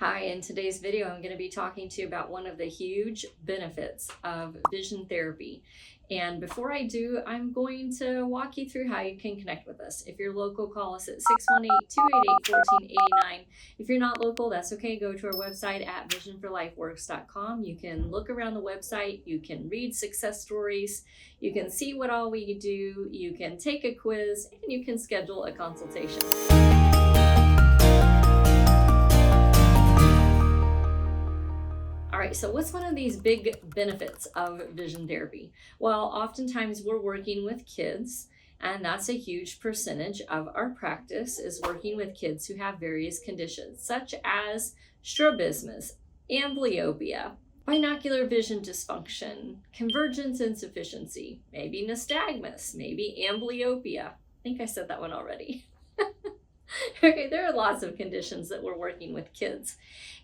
Hi, in today's video, I'm going to be talking to you about one of the huge benefits of vision therapy. And before I do, I'm going to walk you through how you can connect with us. If you're local, call us at 618-288-1489. If you're not local, that's okay. Go to our website at visionforlifeworks.com. You can look around the website. You can read success stories. You can see what all we do. You can take a quiz, and you can schedule a consultation. All right, so what's one of these big benefits of vision therapy? Well, oftentimes we're working with kids, and that's a huge percentage of our practice is working with kids who have various conditions, such as strabismus, amblyopia, binocular vision dysfunction, convergence insufficiency, maybe nystagmus, maybe amblyopia. I think I said that one already. Okay, there are lots of conditions that we're working with kids.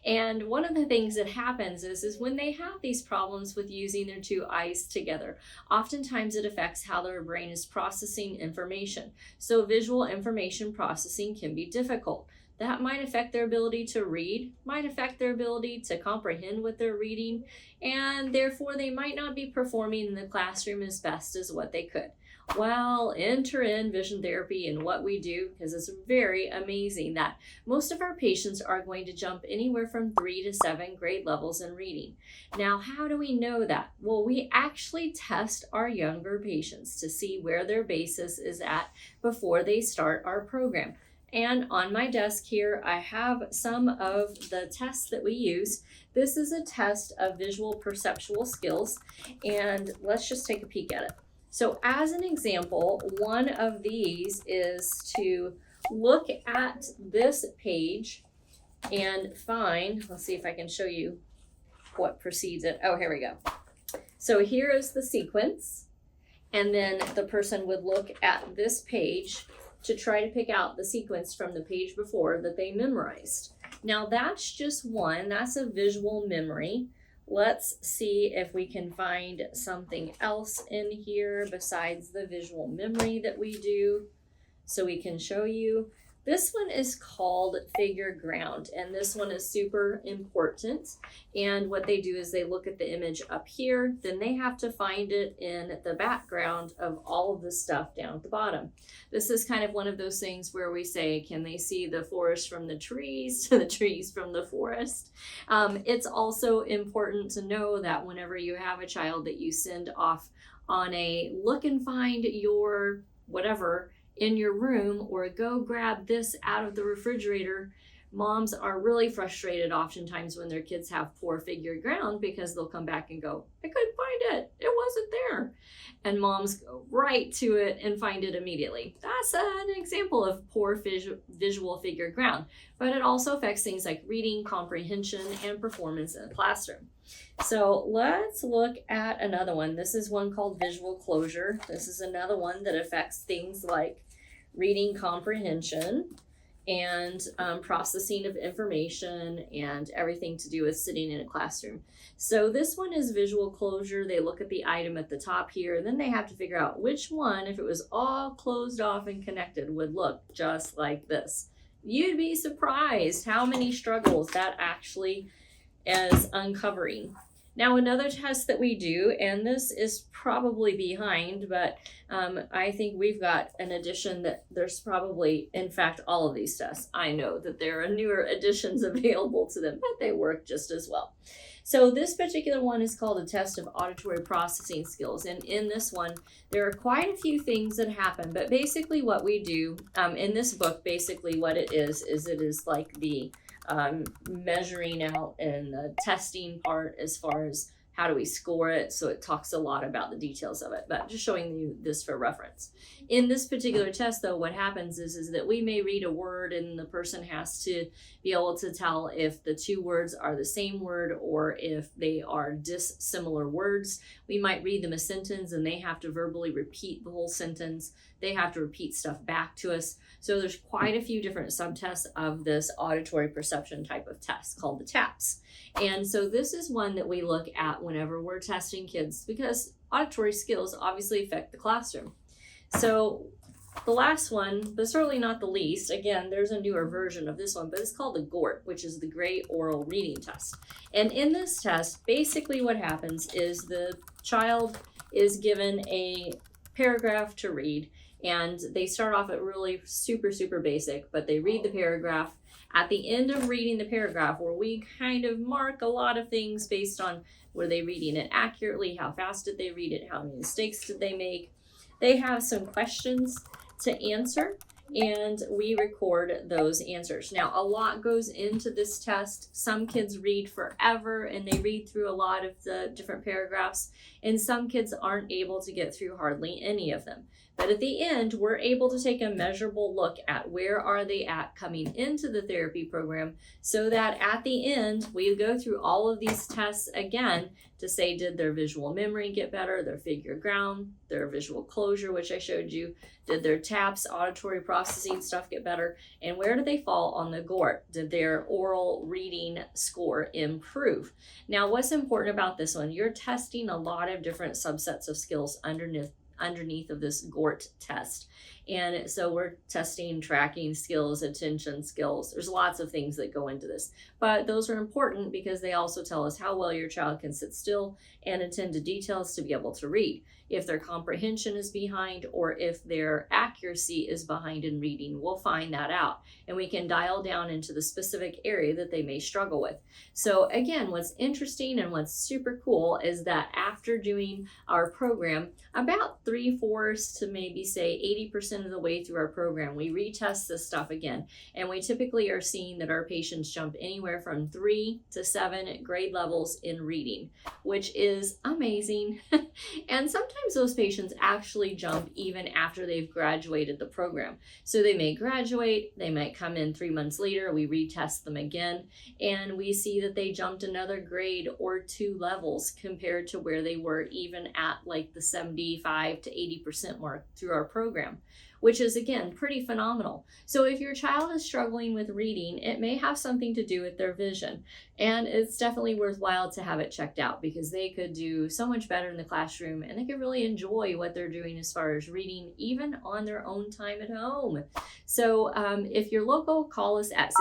And one of the things that happens is when they have these problems with using their two eyes together, oftentimes it affects how their brain is processing information. So visual information processing can be difficult. That might affect their ability to read, might affect their ability to comprehend what they're reading, and therefore they might not be performing in the classroom as best as what they could. Well, enter in vision therapy and what we do, because it's very amazing that most of our patients are going to jump anywhere from 3 to 7 grade levels in reading. Now, how do we know that? Well, we actually test our younger patients to see where their basis is at before they start our program. And on my desk here, I have some of the tests that we use. This is a test of visual perceptual skills, and let's just take a peek at it. So as an example, one of these is to look at this page and find, let's see if I can show you what precedes it. Oh, here we go. So here is the sequence, and then the person would look at this page to try to pick out the sequence from the page before that they memorized. Now that's just one, that's a visual memory. Let's see if we can find something else in here besides the visual memory that we do, so we can show you. This one is called figure ground, and this one is super important. And what they do is they look at the image up here, then they have to find it in the background of all of the stuff down at the bottom. This is kind of one of those things where we say, can they see the forest from the trees to the trees from the forest? It's also important to know that whenever you have a child that you send off on a look and find your whatever in your room, or go grab this out of the refrigerator, moms are really frustrated oftentimes when their kids have poor figure ground, because they'll come back and go, I couldn't find it, it wasn't there. And moms go right to it and find it immediately. That's an example of poor visual figure ground, but it also affects things like reading, comprehension, and performance in the classroom. So let's look at another one. This is one called visual closure. This is another one that affects things like reading comprehension and processing of information and everything to do with sitting in a classroom. So this one is visual closure. They look at the item at the top here, and then they have to figure out which one, if it was all closed off and connected, would look just like this. You'd be surprised how many struggles that actually is uncovering. Now, another test that we do, and this is probably behind, but I think we've got an edition that there's probably, in fact, all of these tests. I know that there are newer editions available to them, but they work just as well. So this particular one is called a test of auditory processing skills. And in this one, there are quite a few things that happen, but basically what we do in this book, basically what it is it is like the measuring out and the testing part as far as how do we score it. So it talks a lot about the details of it, but just showing you this for reference. In this particular test, though, what happens is that we may read a word and the person has to be able to tell if the two words are the same word or if they are dissimilar words. We might read them a sentence and they have to verbally repeat the whole sentence. They have to repeat stuff back to us. So there's quite a few different subtests of this auditory perception type of test called the TAPS. And so this is one that we look at whenever we're testing kids, because auditory skills obviously affect the classroom. So The last one, but certainly not the least, again, there's a newer version of this one, but it's called the GORT, which is the Great Oral Reading Test. And in this test, basically what happens is the child is given a paragraph to read, and they start off at really super basic, but they read the paragraph. At the end of reading the paragraph, where we kind of mark a lot of things based on were they reading it accurately, how fast did they read it, how many mistakes did they make, they have some questions to answer, and we record those answers. Now, a lot goes into this test. Some kids read forever and they read through a lot of the different paragraphs, and some kids aren't able to get through hardly any of them. But at the end, we're able to take a measurable look at where are they at coming into the therapy program, so that at the end, we go through all of these tests again to say, did their visual memory get better, their figure ground, their visual closure, which I showed you, did their TAPS, auditory processing stuff get better, and where did they fall on the GORT? Did their oral reading score improve? Now, what's important about this one, you're testing a lot of different subsets of skills underneath of this GORT test. And so we're testing tracking skills, attention skills. There's lots of things that go into this, but those are important because they also tell us how well your child can sit still and attend to details to be able to read. If their comprehension is behind or if their accuracy is behind in reading, we'll find that out, and we can dial down into the specific area that they may struggle with. So again, what's interesting and what's super cool is that after doing our program, about 3/4 to maybe say 80% of the way through our program, we retest this stuff again. And we typically are seeing that our patients jump anywhere from 3 to 7 grade levels in reading, which is amazing. And sometimes those patients actually jump even after they've graduated the program. So they may graduate, they might come in 3 months later, we retest them again, and we see that they jumped another grade or 2 levels compared to where they were even at like the 75 to 80% mark through our program, which is again pretty phenomenal. So if your child is struggling with reading, it may have something to do with their vision, and it's definitely worthwhile to have it checked out because they could do so much better in the classroom and they could really enjoy what they're doing as far as reading, even on their own time at home. So if you're local, call us at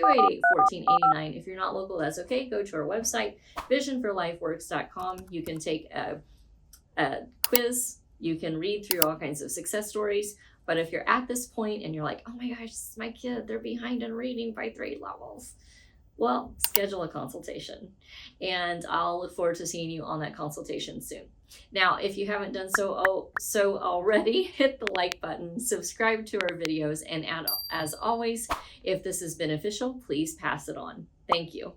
618-288-1489. If you're not local, that's okay. Go to our website, visionforlifeworks.com. You can take a quiz. You can read through all kinds of success stories. But if you're at this point and you're like, oh my gosh, this is my kid, they're behind in reading by 3 levels. Well, schedule a consultation, and I'll look forward to seeing you on that consultation soon. Now, if you haven't done so already, hit the like button, subscribe to our videos, and as always, if this is beneficial, please pass it on. Thank you.